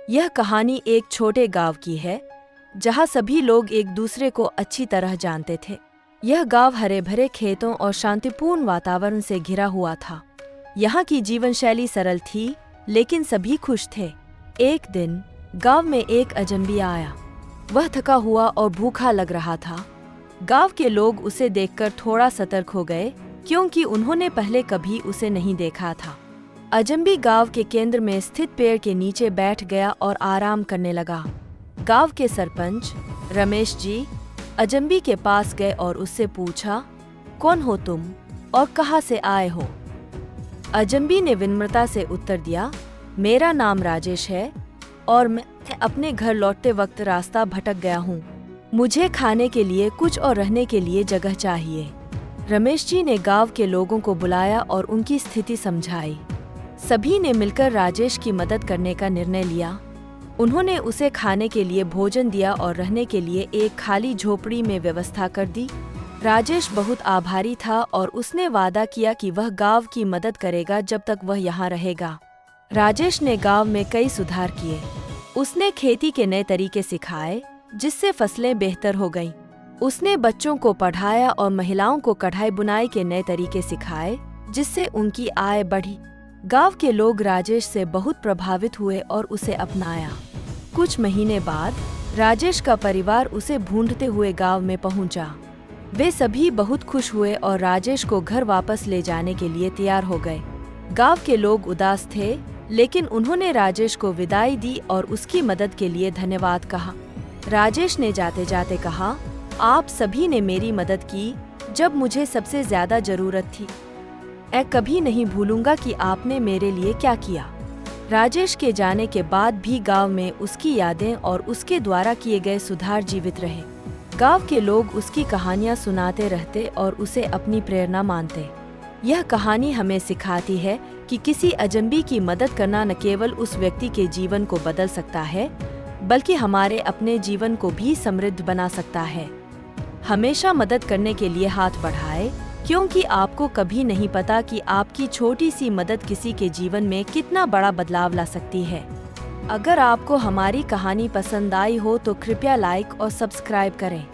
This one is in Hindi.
यह कहानी एक छोटे गांव की है जहां सभी लोग एक दूसरे को अच्छी तरह जानते थे। यह गांव हरे भरे खेतों और शांतिपूर्ण वातावरण से घिरा हुआ था। यहाँ की जीवन शैली सरल थी, लेकिन सभी खुश थे। एक दिन गांव में एक अजनबी आया। वह थका हुआ और भूखा लग रहा था। गांव के लोग उसे देखकर थोड़ा सतर्क हो गए, क्योंकि उन्होंने पहले कभी उसे नहीं देखा था। अजनबी गांव के केंद्र में स्थित पेड़ के नीचे बैठ गया और आराम करने लगा। गांव के सरपंच रमेश जी अजनबी के पास गए और उससे पूछा, कौन हो तुम और कहाँ से आए हो? अजनबी ने विनम्रता से उत्तर दिया, मेरा नाम राजेश है और मैं अपने घर लौटते वक्त रास्ता भटक गया हूँ। मुझे खाने के लिए कुछ और रहने के लिए जगह चाहिए। रमेश जी ने गांव के लोगों को बुलाया और उनकी स्थिति समझाई। सभी ने मिलकर राजेश की मदद करने का निर्णय लिया। उन्होंने उसे खाने के लिए भोजन दिया और रहने के लिए एक खाली झोपड़ी में व्यवस्था कर दी। राजेश बहुत आभारी था और उसने वादा किया कि वह गांव की मदद करेगा जब तक वह यहाँ रहेगा। राजेश ने गांव में कई सुधार किए। उसने खेती के नए तरीके सिखाए, जिससे फसलें बेहतर हो गईं। उसने बच्चों को पढ़ाया और महिलाओं को कढ़ाई बुनाई के नए तरीके सिखाए, जिससे उनकी आय बढ़ी। गांव के लोग राजेश से बहुत प्रभावित हुए और उसे अपनाया। कुछ महीने बाद राजेश का परिवार उसे ढूंढते हुए गांव में पहुंचा। वे सभी बहुत खुश हुए और राजेश को घर वापस ले जाने के लिए तैयार हो गए। गांव के लोग उदास थे, लेकिन उन्होंने राजेश को विदाई दी और उसकी मदद के लिए धन्यवाद कहा। राजेश ने जाते जाते कहा, आप सभी ने मेरी मदद की जब मुझे सबसे ज्यादा जरूरत थी। मैं कभी नहीं भूलूंगा कि आपने मेरे लिए क्या किया। राजेश के जाने के बाद भी गांव में उसकी यादें और उसके द्वारा किए गए सुधार जीवित रहे। गांव के लोग उसकी कहानियां सुनाते रहते और उसे अपनी प्रेरणा मानते। यह कहानी हमें सिखाती है कि किसी अजनबी की मदद करना न केवल उस व्यक्ति के जीवन को बदल सकता है, बल्कि हमारे अपने जीवन को भी समृद्ध बना सकता है। हमेशा मदद करने के लिए हाथ बढ़ाएं, क्योंकि आपको कभी नहीं पता कि आपकी छोटी सी मदद किसी के जीवन में कितना बड़ा बदलाव ला सकती है। अगर आपको हमारी कहानी पसंद आई हो तो कृपया लाइक और सब्सक्राइब करें।